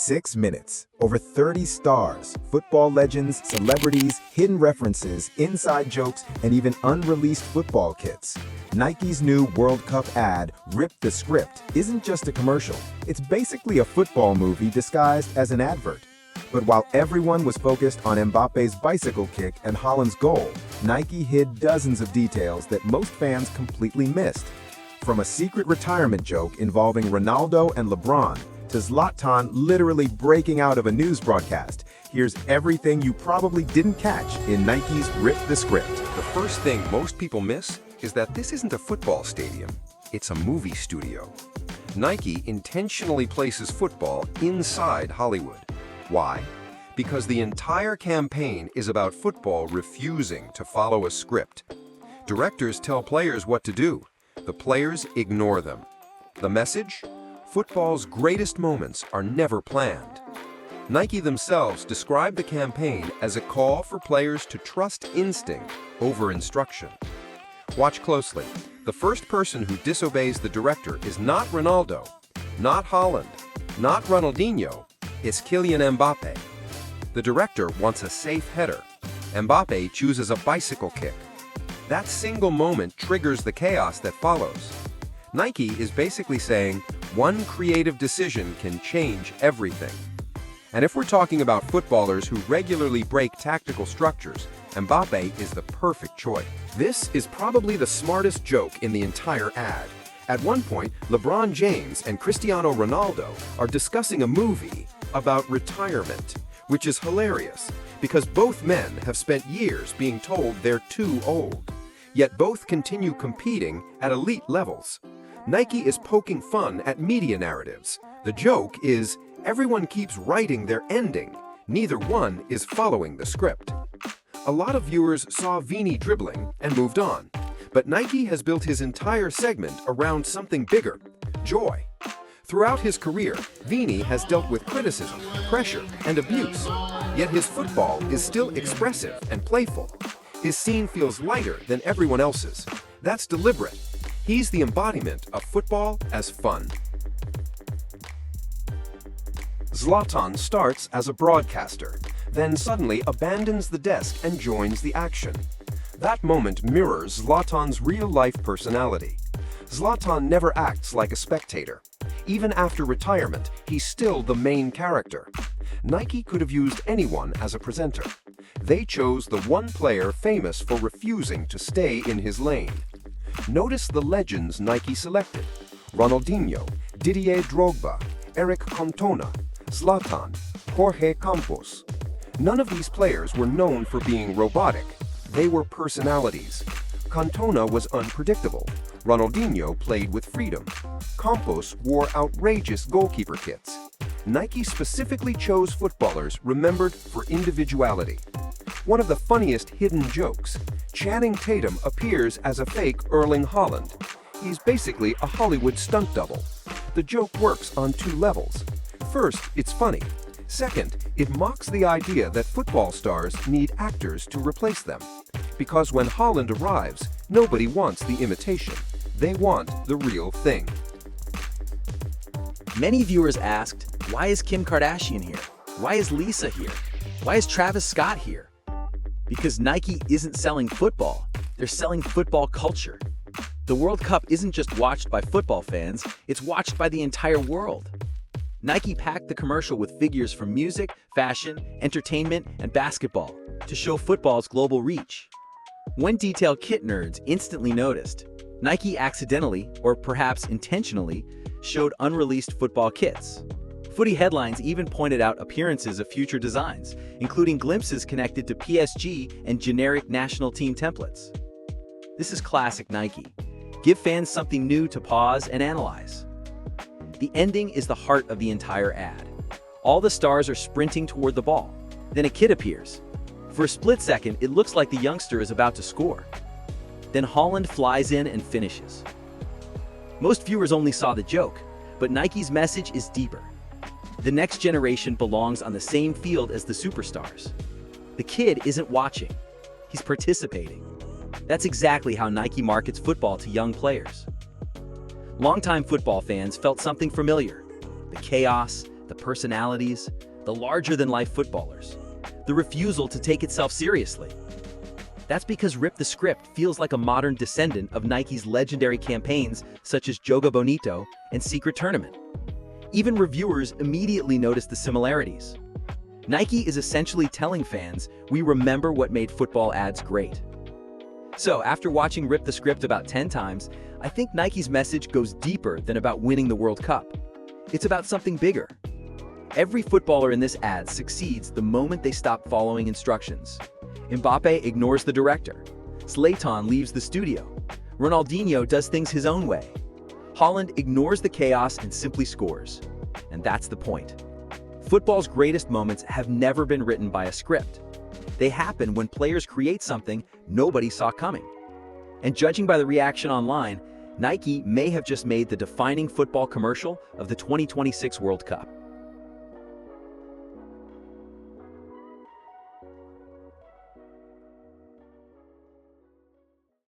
6 minutes, over 30 stars, football legends, celebrities, hidden references, inside jokes, and even unreleased football kits. Nike's new World Cup ad, Rip the Script, isn't just a commercial. It's basically a football movie disguised as an advert. But while everyone was focused on Mbappe's bicycle kick and Haaland's goal, Nike hid dozens of details that most fans completely missed. From a secret retirement joke involving Ronaldo and LeBron, to Zlatan literally breaking out of a news broadcast, here's everything you probably didn't catch in Nike's Rip the Script. The first thing most people miss is that this isn't a football stadium, it's a movie studio. Nike intentionally places football inside Hollywood. Why? Because the entire campaign is about football refusing to follow a script. Directors tell players what to do. The players ignore them. The message? Football's greatest moments are never planned. Nike themselves describe the campaign as a call for players to trust instinct over instruction. Watch closely. The first person who disobeys the director is not Ronaldo, not Haaland, not Ronaldinho, it's Kylian Mbappe. The director wants a safe header. Mbappe chooses a bicycle kick. That single moment triggers the chaos that follows. Nike is basically saying, one creative decision can change everything. And if we're talking about footballers who regularly break tactical structures, Mbappe is the perfect choice. This is probably the smartest joke in the entire ad. At one point, LeBron James and Cristiano Ronaldo are discussing a movie about retirement, which is hilarious because both men have spent years being told they're too old, yet both continue competing at elite levels. Nike is poking fun at media narratives. The joke is, everyone keeps writing their ending. Neither one is following the script. A lot of viewers saw Vini dribbling and moved on. But Nike has built his entire segment around something bigger, joy. Throughout his career, Vini has dealt with criticism, pressure, and abuse. Yet his football is still expressive and playful. His scene feels lighter than everyone else's. That's deliberate. He's the embodiment of football as fun. Zlatan starts as a broadcaster, then suddenly abandons the desk and joins the action. That moment mirrors Zlatan's real-life personality. Zlatan never acts like a spectator. Even after retirement, he's still the main character. Nike could have used anyone as a presenter. They chose the one player famous for refusing to stay in his lane. Notice the legends Nike selected: Ronaldinho, Didier Drogba, Eric Cantona, Zlatan, Jorge Campos. None of these players were known for being robotic. They were personalities. Cantona was unpredictable. Ronaldinho played with freedom. Campos wore outrageous goalkeeper kits. Nike specifically chose footballers remembered for individuality. One of the funniest hidden jokes: Channing Tatum appears as a fake Erling Haaland. He's basically a Hollywood stunt double. The joke works on two levels. First, it's funny. Second, it mocks the idea that football stars need actors to replace them. Because when Haaland arrives, nobody wants the imitation. They want the real thing. Many viewers asked, why is Kim Kardashian here? Why is Lisa here? Why is Travis Scott here? Because Nike isn't selling football, they're selling football culture. The World Cup isn't just watched by football fans, it's watched by the entire world. Nike packed the commercial with figures from music, fashion, entertainment, and basketball to show football's global reach. One detail kit nerds instantly noticed: Nike accidentally, or perhaps intentionally, showed unreleased football kits. Footy headlines even pointed out appearances of future designs, including glimpses connected to PSG and generic national team templates. This is classic Nike. Give fans something new to pause and analyze. The ending is the heart of the entire ad. All the stars are sprinting toward the ball. Then a kid appears. For a split second, it looks like the youngster is about to score. Then Haaland flies in and finishes. Most viewers only saw the joke, but Nike's message is deeper. The next generation belongs on the same field as the superstars. The kid isn't watching, he's participating. That's exactly how Nike markets football to young players. Longtime football fans felt something familiar: the chaos, the personalities, the larger-than-life footballers, the refusal to take itself seriously. That's because Rip the Script feels like a modern descendant of Nike's legendary campaigns such as Joga Bonito and Secret Tournament. Even reviewers immediately notice the similarities. Nike is essentially telling fans, we remember what made football ads great. So, after watching Rip the Script about 10 times, I think Nike's message goes deeper than about winning the World Cup. It's about something bigger. Every footballer in this ad succeeds the moment they stop following instructions. Mbappe ignores the director. Zlatan leaves the studio. Ronaldinho does things his own way. Haaland ignores the chaos and simply scores. And that's the point. Football's greatest moments have never been written by a script. They happen when players create something nobody saw coming. And judging by the reaction online, Nike may have just made the defining football commercial of the 2026 World Cup.